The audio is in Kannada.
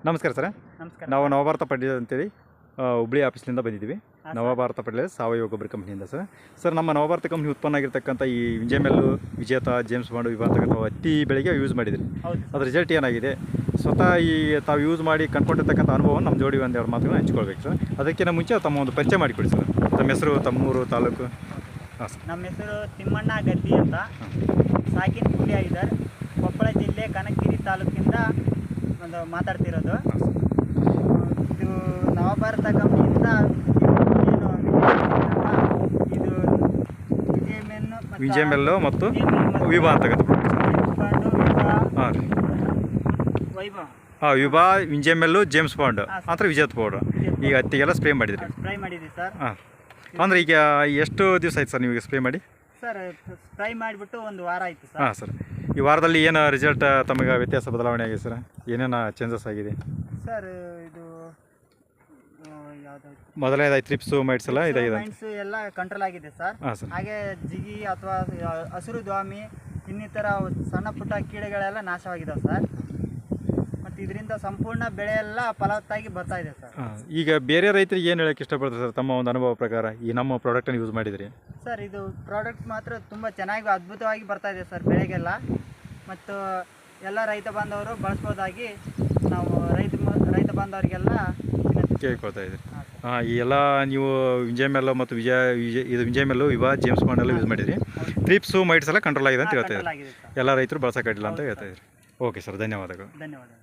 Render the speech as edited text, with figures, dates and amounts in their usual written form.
ನಮಸ್ಕಾರ ಸರ್. ನಮಸ್ಕಾರ. ನಾವು ನವಭಾರತ ಪಡ್ಲಿಯರ್ ಅಂತೇಳಿ ಹುಬ್ಳಿ ಆಫೀಸ್ನಿಂದ ಬಂದಿದ್ದೀವಿ. ನವಭಾರತ ಪಡ್ಲಿಯರ್ ಸಾವಯವ ಗೊಬ್ಬರ ಕಂಪ್ನಿಯಿಂದ ಸರ್ ನಮ್ಮ ನವಭಾರತ ಕಂಪ್ನಿ ಉತ್ಪನ್ನ ಆಗಿರ್ತಕ್ಕಂಥ ಈ ವಿಂಜೆಮೆಲ್ಲು, ವಿಜೇತ, ಜೇಮ್ಸ್ ಬಾಂಡ್ ವಿಭಾಗತಕ್ಕಂಥ ಹತ್ತಿ ಬೆಳೆಗೆ ಯೂಸ್ ಮಾಡಿದ್ರಿ. ಅದ್ರ ರಿಸಲ್ಟ್ ಏನಾಗಿದೆ, ಸ್ವತಃ ತಾವು ಯೂಸ್ ಮಾಡಿ ಕಂಡುಕೊಂಡಿರ್ತಕ್ಕಂಥ ಅನುಭವವನ್ನು ನಮ್ಮ ಜೋಡಿ ಒಂದೆರಡು ಮಾತುಗಳನ್ನ ಹಂಚ್ಕೊಳ್ಬೇಕು ಸರ್. ಅದಕ್ಕಿಂತ ಮುಂಚೆ ತಮ್ಮ ಒಂದು ಪರಿಚಯ ಮಾಡಿಕೊಡಿ ಸರ್. ತಮ್ಮ ಹೆಸರು, ತಮ್ಮೂರು, ತಾಲೂಕು. ಹಾಂ ಸರ್. ನಮ್ಮ ಹೆಸರು ತಿಮ್ಮಣ್ಣ ಗದ್ದಿ ಅಂತ, ಸಾಕಿನ್ ಕುಡಿಯಾಗಿದ್ದಾರೆ, ಕೊಪ್ಪಳ ಜಿಲ್ಲೆ ಕನಕಗಿರಿ ತಾಲೂಕಿಂದ ಒಂದು ಮಾತಾಡ್ತಿರೋದು. ಇದು ನವಭಾರತ ಕಂಪ್ನಿಯಿಂದ ಇದು ವಿಂಜೆಮೆಲ್ಲು ಮತ್ತು ವಿಭಾ ಅಂತಕ್ಕಂಥ ಹಾಂ ರೀ. ವಿಭಾ, ವಿಂಜೆಮೆಲ್ಲು, ಜೇಮ್ಸ್ ಬಾಂಡ್ ಅಂದ್ರೆ ವಿಜೇತ ಪೌಡ್ರ್ ಈಗ ಹತ್ತಿಗೆಲ್ಲ ಸ್ಪ್ರೇ ಮಾಡಿದ್ರಿ. ಸ್ಪ್ರೇ ಮಾಡಿದ್ವಿ ಸರ್. ಹಾಂ, ಅಂದರೆ ಈಗ ಎಷ್ಟು ದಿವಸ ಆಯ್ತು ಸರ್ ನೀವು ಸ್ಪ್ರೇ ಮಾಡಿ? ಸರ್ ಸ್ಪ್ರೈ ಮಾಡಿಬಿಟ್ಟು ಒಂದು ವಾರ ಆಯಿತು ಸರ್. ಹಾಂ ಸರ್. ಈ ವಾರದಲ್ಲಿ ಏನು ರಿಸಲ್ಟ್ ತಮಗೆ ವ್ಯತ್ಯಾಸ ಬದಲಾವಣೆ ಆಗಿದೆ ಸರ್? ಏನೇನು ಚೇಂಜಸ್ ಆಗಿದೆ ಸರ್? ಇದು ಯಾವುದಾಯ್ತು, ಮೊದಲನೇದಾಯ್ತು ಟ್ರಿಪ್ಸು, ಮೈಟ್ಸ್ ಎಲ್ಲ ಇದಾಗಿದೆ. ಮೈಟ್ಸ್ ಎಲ್ಲ ಕಂಟ್ರೋಲ್ ಆಗಿದೆ ಸರ್. ಹಾಂ ಸರ್. ಹಾಗೆ ಜಿಗಿ ಅಥವಾ ಹಸಿರು ದ್ವಾಮಿ ಇನ್ನಿತರ ಸಣ್ಣ ಪುಟ್ಟ ಕೀಡೆಗಳೆಲ್ಲ ನಾಶವಾಗಿದ್ದಾವೆ ಸರ್. ಮತ್ತು ಇದರಿಂದ ಸಂಪೂರ್ಣ ಬೆಳೆ ಎಲ್ಲ ಫಲವತ್ತಾಗಿ ಬರ್ತಾ ಇದೆ ಸರ್. ಈಗ ಬೇರೆ ರೈತರಿಗೆ ಏನು ಹೇಳಕ್ಕೆ ಇಷ್ಟಪಡ್ತಾರೆ ಸರ್ ತಮ್ಮ ಒಂದು ಅನುಭವ ಪ್ರಕಾರ ಈ ನಮ್ಮ ಪ್ರಾಡಕ್ಟನ್ನು ಯೂಸ್ ಮಾಡಿದ್ರಿ? ಸರ್ ಇದು ಪ್ರಾಡಕ್ಟ್ ಮಾತ್ರ ತುಂಬ ಚೆನ್ನಾಗಿ ಅದ್ಭುತವಾಗಿ ಬರ್ತಾ ಇದೆ ಸರ್ ಬೆಳೆಗೆಲ್ಲ. ಮತ್ತು ಎಲ್ಲ ರೈತ ಬಾಂಧವರು ಬಳಸ್ಬೋದಾಗಿ ನಾವು ರೈತ ಬಾಂಧವರಿಗೆಲ್ಲ ಕೇಳ್ಕೊಳ್ತಾ ಇದ್ದೀರಿ. ಹಾಂ, ಈ ಎಲ್ಲ ನೀವು ವಿಂಜೆಮೆಲ್ಲು ಮತ್ತು ಇದು ವಿಂಜೆಮೆಲ್ಲು, ವಿಭಾ, ಜೇಮ್ಸ್ ಬಾಂಡ್ ಎಲ್ಲ ಯೂಸ್ ಮಾಡಿದ್ರಿ. ಟ್ರಿಪ್ಸು, ಮೈಟ್ಸ್ ಎಲ್ಲ ಕಂಟ್ರೋಲ್ ಆಗಿದೆ ಅಂತ ಹೇಳ್ತಾ ಇದ್ದೀರಿ. ಎಲ್ಲ ರೈತರು ಬಳಸೋಕ್ಕಾಗಿಲ್ಲ ಅಂತ ಹೇಳ್ತಾ ಇದ್ದೀರಿ. ಓಕೆ ಸರ್, ಧನ್ಯವಾದಗಳು. ಧನ್ಯವಾದಗಳು.